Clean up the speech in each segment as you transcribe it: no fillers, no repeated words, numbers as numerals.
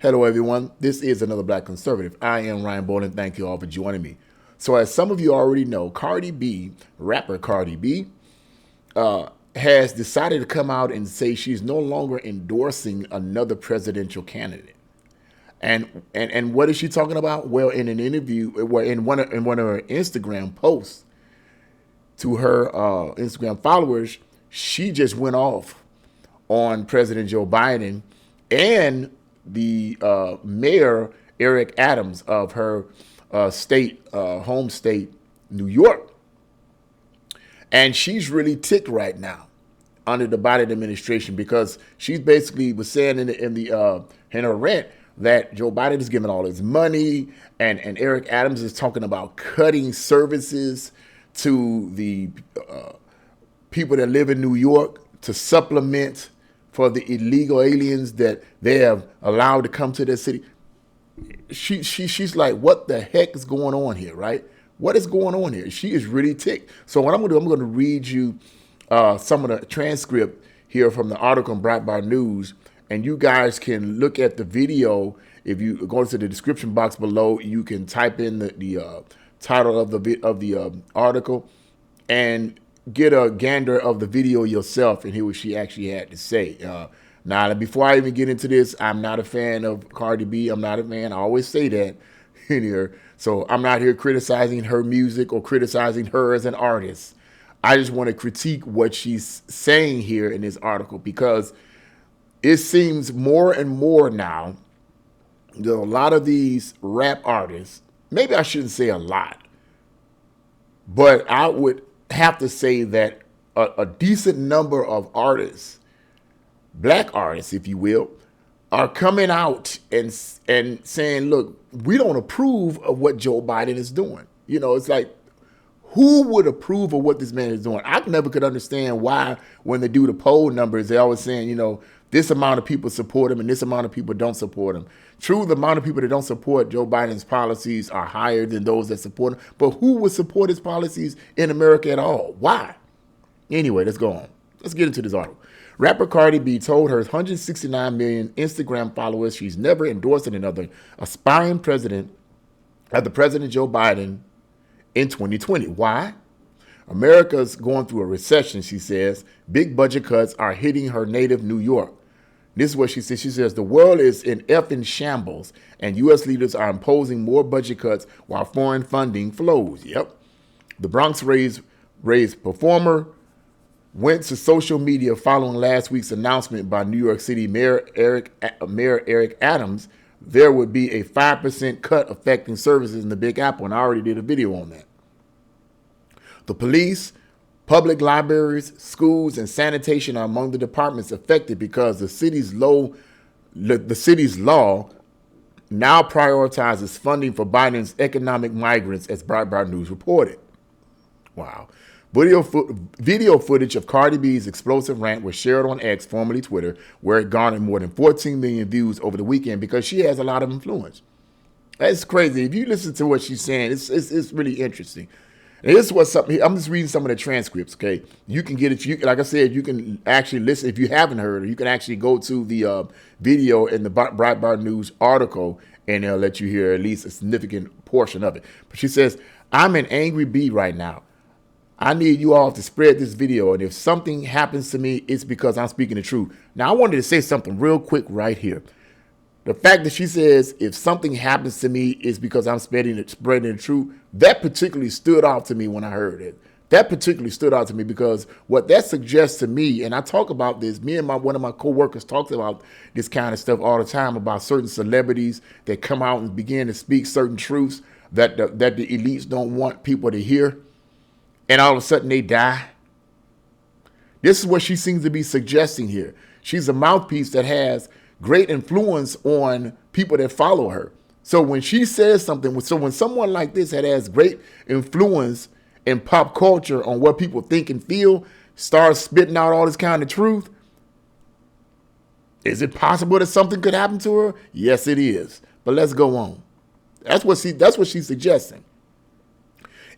Hello, everyone. This is Another Black Conservative. I am Ryan Bowling. Thank you all for joining me. So, as some of you already know, Cardi B, rapper Cardi B, has decided to come out and say she's no longer endorsing another presidential candidate. And what is she talking about? Well, in an interview, well, in one of her Instagram posts to her Instagram followers, she just went off on President Joe Biden and the mayor Eric Adams of her home state, New York. And she's really ticked right now under the Biden administration because she's basically was saying in her rant that Joe Biden is giving all his money, and Eric Adams is talking about cutting services to the people that live in New York to supplement for the illegal aliens that they have allowed to come to their city. She's like, what the heck is going on here, right? What is going on here? She is really ticked. So what I'm going to do, I'm going to read you some of the transcript here from the article in Breitbart News, and you guys can look at the video. If you go to the description box below, you can type in the title of the article and get a gander of the video yourself and hear what she actually had to say. Now, before I even get into this, I'm not a fan of Cardi B. I'm not a fan. I always say that in here. So I'm not here criticizing her music or criticizing her as an artist. I just want to critique what she's saying here in this article because it seems more and more now that a lot of these rap artists, maybe I shouldn't say a lot, but I would have to say that a decent number of artists, black artists, if you will, are coming out and saying, look, we don't approve of what Joe Biden is doing. You know, it's like, who would approve of what this man is doing? I never could understand why when they do the poll numbers, they're always saying, you know, this amount of people support him and this amount of people don't support him. True, the amount of people that don't support Joe Biden's policies are higher than those that support him. But who would support his policies in America at all? Why? Anyway, let's go on. Let's get into this article. Rapper Cardi B told her 169 million Instagram followers she's never endorsing another aspiring president after President Joe Biden in 2020. Why? America's going through a recession, she says. Big budget cuts are hitting her native New York. This is what she says. She says, the world is in effing shambles, and U.S. leaders are imposing more budget cuts while foreign funding flows. Yep. The Bronx raised performer went to social media following last week's announcement by New York City Mayor Eric Adams there would be a 5% cut affecting services in the Big Apple, and I already did a video on that. The police, public libraries, schools, and sanitation are among the departments affected because the city's law now prioritizes funding for Biden's economic migrants, as Breitbart News reported. Wow. Video footage of Cardi B's explosive rant was shared on X, formerly Twitter, where it garnered more than 14 million views over the weekend because she has a lot of influence. That's crazy. If you listen to what she's saying, it's really interesting. And this was something, I'm just reading some of the transcripts, okay? You can get it, like I said, you can actually listen, if you haven't heard, you can actually go to the video in the Breitbart News article, and they'll let you hear at least a significant portion of it. But she says, I'm an angry bee right now. I need you all to spread this video, and if something happens to me, it's because I'm speaking the truth. Now, I wanted to say something real quick right here. The fact that she says, if something happens to me, it's because I'm spreading the truth, that particularly stood out to me when I heard it. That particularly stood out to me because what that suggests to me, and I talk about this, me and one of my coworkers talks about this kind of stuff all the time about certain celebrities that come out and begin to speak certain truths that the elites don't want people to hear. And all of a sudden they die. This is what she seems to be suggesting here. She's a mouthpiece that has great influence on people that follow her. So when she says something, so when someone like this that has great influence in pop culture on what people think and feel starts spitting out all this kind of truth, is it possible that something could happen to her? Yes, it is. But let's go on. That's what she's suggesting.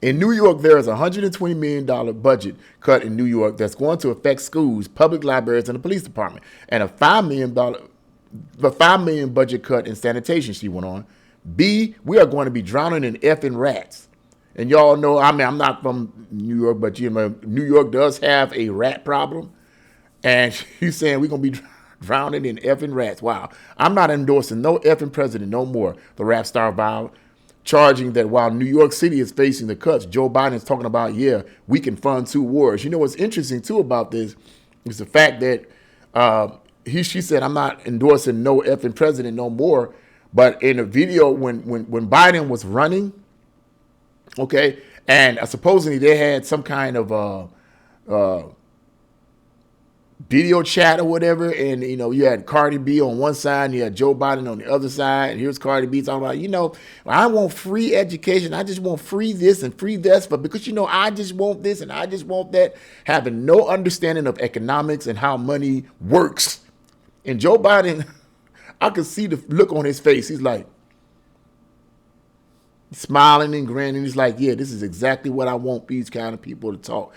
In New York, there is a $120 million budget cut in New York that's going to affect schools, public libraries, and the police department, and a $5 million the 5 million budget cut in sanitation, she went on. B, we are going to be drowning in effing rats. And y'all know, I mean, I'm not from New York, but you know, New York does have a rat problem. And she's saying we're going to be drowning in effing rats. Wow. I'm not endorsing no effing president no more, the rap star vowed, charging that while New York City is facing the cuts, Joe Biden is talking about, yeah, we can fund 2 wars. You know what's interesting, too, about this is the fact that she said, I'm not endorsing no effing president no more. But in a video when Biden was running, okay, and supposedly they had some kind of video chat or whatever, and you know, you had Cardi B on one side and you had Joe Biden on the other side, and here's Cardi B talking about, you know, I want free education, I just want free this and free this, but because, you know, I just want this and I just want that, having no understanding of economics and how money works. And Joe Biden, I could see the look on his face. He's like smiling and grinning. He's like, yeah, this is exactly what I want these kind of people to talk.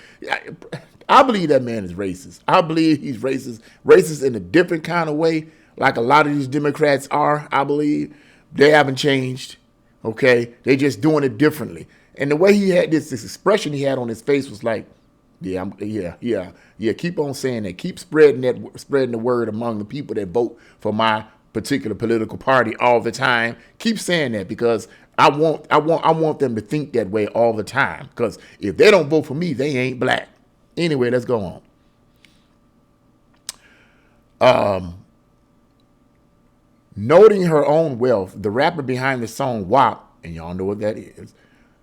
I believe that man is racist. I believe he's racist in a different kind of way, like a lot of these Democrats are, I believe. They haven't changed, okay? They're just doing it differently. And the way he had this expression he had on his face was like, yeah, keep on saying that. Keep spreading the word among the people that vote for my particular political party all the time. Keep saying that, because I want them to think that way all the time. Because if they don't vote for me, they ain't black. Anyway, let's go on. Noting her own wealth, the rapper behind the song WAP, and y'all know what that is,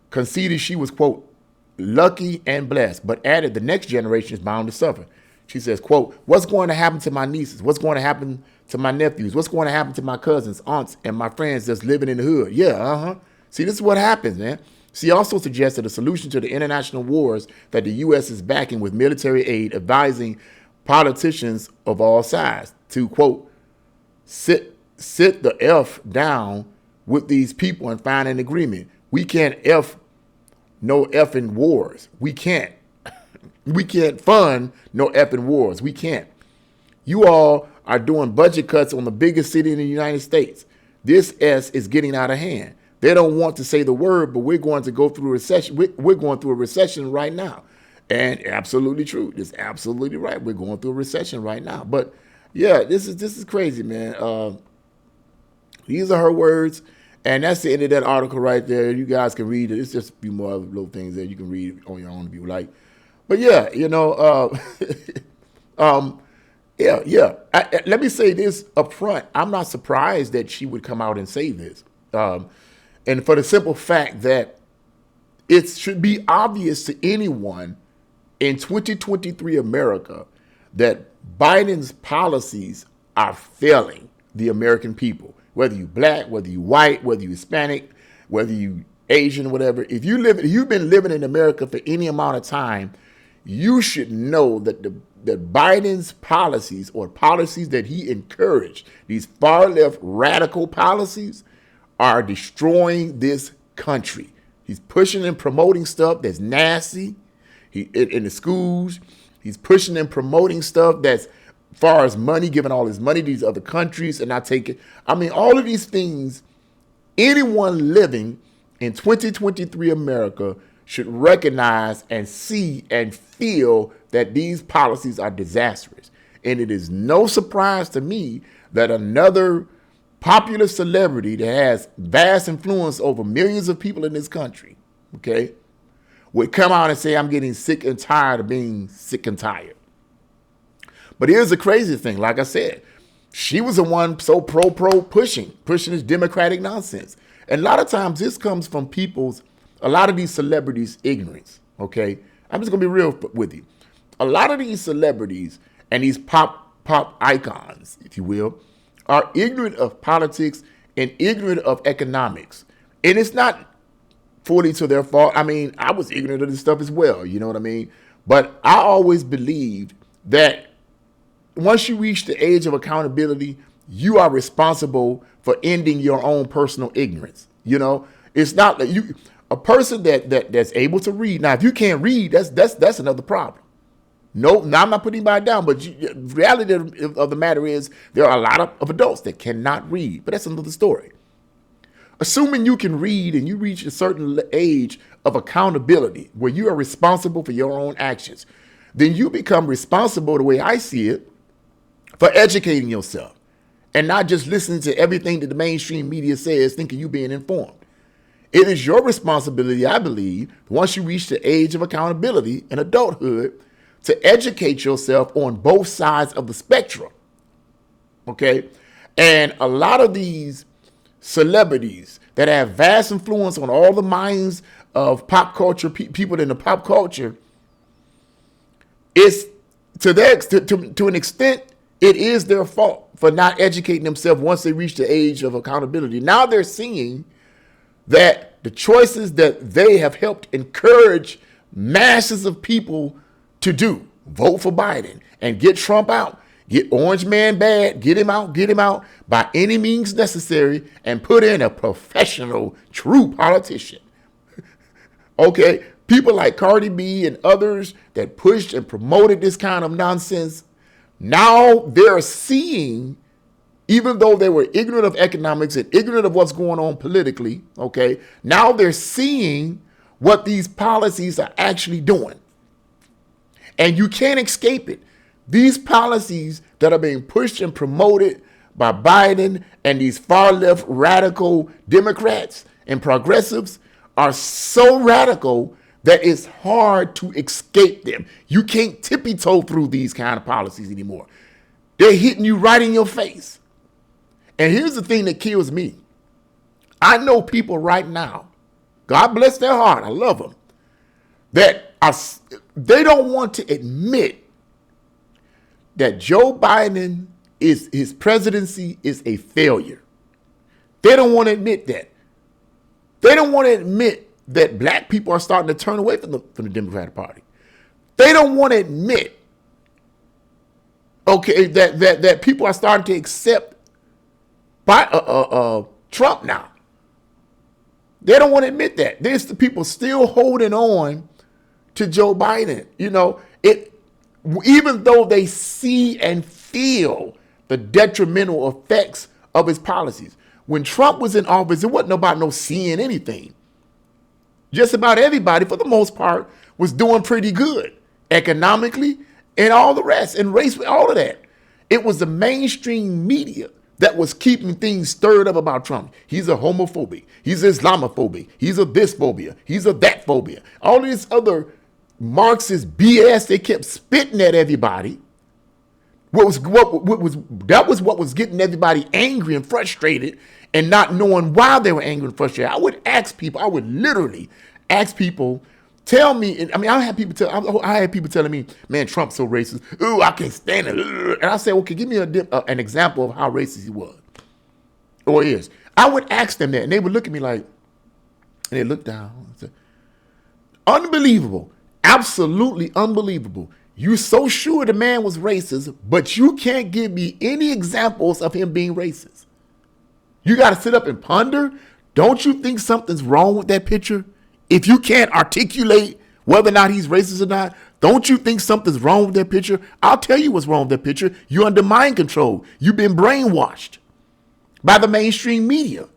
conceded she was, quote, lucky and blessed, but added the next generation is bound to suffer. She says, quote, what's going to happen to my nieces? What's going to happen to my nephews? What's going to happen to my cousins, aunts, and my friends that's living in the hood? Yeah, See, this is what happens, man. She also suggested a solution to the international wars that the U.S. is backing with military aid, advising politicians of all sides to, quote, sit the F down with these people and find an agreement. We can't no effing wars. We can't. We can't fund no effing wars. We can't. You all are doing budget cuts on the biggest city in the United States. This S is getting out of hand. They don't want to say the word, but we're going to go through a recession. We're going through a recession right now. And absolutely true. It's absolutely right. We're going through a recession right now. But yeah, this is crazy, man. These are her words. And that's the end of that article right there. You guys can read it. It's just a few more little things that you can read on your own if you like. But yeah, you know, let me say this up front. I'm not surprised that she would come out and say this. And for the simple fact that it should be obvious to anyone in 2023 America that Biden's policies are failing the American people. Whether you black, whether you white, whether you Hispanic, whether you Asian, whatever. If you've been living in America for any amount of time, you should know that that Biden's policies, or policies that he encouraged, these far left radical policies, are destroying this country. He's pushing and promoting stuff that's nasty. In the schools, he's pushing and promoting stuff that's far as money, giving all his money to these other countries, and I take it. I mean, all of these things, anyone living in 2023 America should recognize and see and feel that these policies are disastrous. And it is no surprise to me that another popular celebrity that has vast influence over millions of people in this country, okay, would come out and say, I'm getting sick and tired of being sick and tired. But here's the crazy thing. Like I said, she was the one so pro pushing this Democratic nonsense. And a lot of times this comes from a lot of these celebrities' ignorance, okay? I'm just going to be real with you. A lot of these celebrities and these pop icons, if you will, are ignorant of politics and ignorant of economics. And it's not fully to their fault. I mean, I was ignorant of this stuff as well, you know what I mean? But I always believed that once you reach the age of accountability, you are responsible for ending your own personal ignorance. You know, it's not that a person that's able to read. Now, if you can't read, that's another problem. No, now I'm not putting anybody down, but reality of the matter is there are a lot of adults that cannot read, but that's another story. Assuming you can read and you reach a certain age of accountability where you are responsible for your own actions, then you become responsible, the way I see it, for educating yourself and not just listening to everything that the mainstream media says, thinking you being informed. It is your responsibility, I believe, once you reach the age of accountability and adulthood, to educate yourself on both sides of the spectrum. Okay? And a lot of these celebrities that have vast influence on all the minds of pop culture, people in the pop culture, is to an extent, it is their fault for not educating themselves once they reach the age of accountability. Now they're seeing that the choices that they have helped encourage masses of people to do, vote for Biden and get Trump out, get Orange Man bad, get him out by any means necessary, and put in a professional, true politician. Okay, people like Cardi B and others that pushed and promoted this kind of nonsense, now they're seeing, even though they were ignorant of economics and ignorant of what's going on politically, okay, now they're seeing what these policies are actually doing. And you can't escape it. These policies that are being pushed and promoted by Biden and these far left radical Democrats and progressives are so radical that it's hard to escape them. You can't tippy-toe through these kind of policies anymore. They're hitting you right in your face. And here's the thing that kills me. I know people right now, God bless their heart, I love them, that they don't want to admit that Joe Biden his presidency is a failure. They don't want to admit that. They don't want to admit that black people are starting to turn away from the Democratic Party. They don't want to admit, okay, that people are starting to accept Trump now. They don't want to admit that. There's the people still holding on to Joe Biden. You know, even though they see and feel the detrimental effects of his policies. When Trump was in office, it wasn't about no seeing anything. Just about everybody, for the most part, was doing pretty good economically and all the rest, and race, all of that. It was the mainstream media that was keeping things stirred up about Trump. He's a homophobic. He's Islamophobic. He's a this phobia. He's a that phobia. All this other Marxist BS they kept spitting at everybody. That was what was getting everybody angry and frustrated and not knowing why they were angry and frustrated. I would literally ask people, tell me, I had people telling me, man, Trump's so racist. Ooh, I can't stand it. And I say, okay, give me an example of how racist he was or is. I would ask them that, and they would look at me like, and they look down and say, unbelievable, absolutely unbelievable. You're so sure the man was racist, but you can't give me any examples of him being racist. You got to sit up and ponder. Don't you think something's wrong with that picture? If you can't articulate whether or not he's racist or not, don't you think something's wrong with that picture? I'll tell you what's wrong with that picture. You're under mind control. You've been brainwashed by the mainstream media.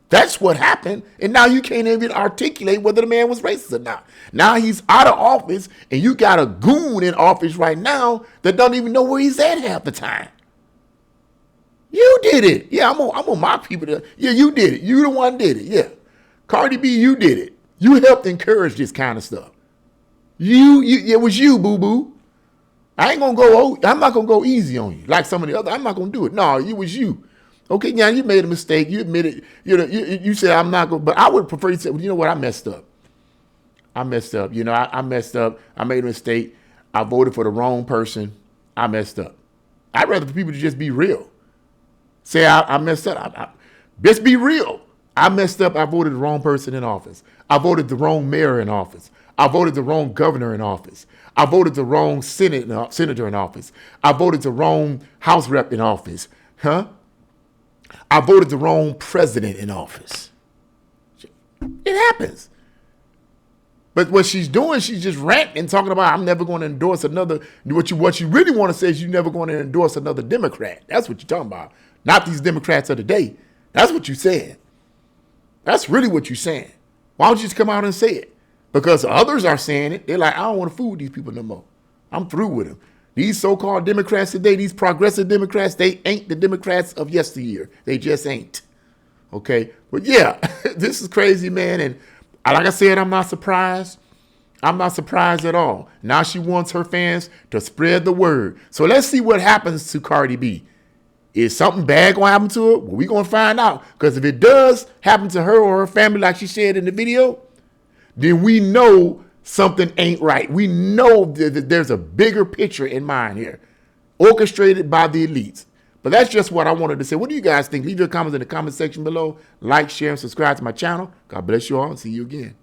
That's what happened. And now you can't even articulate whether the man was racist or not. Now he's out of office, and you got a goon in office right now that don't even know where he's at half the time. You did it. Yeah, I'm on my people. Yeah, you did it. You the one did it. Yeah. Cardi B, you did it. You helped encourage this kind of stuff. It was you, boo-boo. I'm not going to go easy on you like some of the other. I'm not going to do it. No, it was you. Okay, now you made a mistake. You admitted, you said I'm not going, but I would prefer you to say, well, you know what, I messed up. I messed up. I messed up. I made a mistake. I voted for the wrong person. I messed up. I'd rather for people to just be real. Say I messed up. Just be real. I messed up. I voted the wrong person in office. I voted the wrong mayor in office. I voted the wrong governor in office. I voted the wrong senator in office. I voted the wrong House rep in office. I voted the wrong president in office. It happens. But what she's doing, she's just ranting, talking about I'm never going to endorse another. What you really want to say is you're never going to endorse another Democrat. That's what you're talking about. Not these Democrats of the day. That's what you're saying. That's really what you're saying. Why don't you just come out and say it? Because others are saying it. They're like, I don't want to fool with these people no more. I'm through with them. These so-called Democrats today, these progressive Democrats, they ain't the Democrats of yesteryear. They just ain't. Okay? But yeah, this is crazy, man. And like I said, I'm not surprised. I'm not surprised at all. Now she wants her fans to spread the word. So let's see what happens to Cardi B. Is something bad going to happen to her? Well, we're going to find out. Because if it does happen to her or her family like she said in the video, then we know something ain't right. We know that there's a bigger picture in mind here, orchestrated by the elites. But that's just what I wanted to say. What do you guys think? Leave your comments in the comment section below. Like, share, and subscribe to my channel. God bless you all and see you again.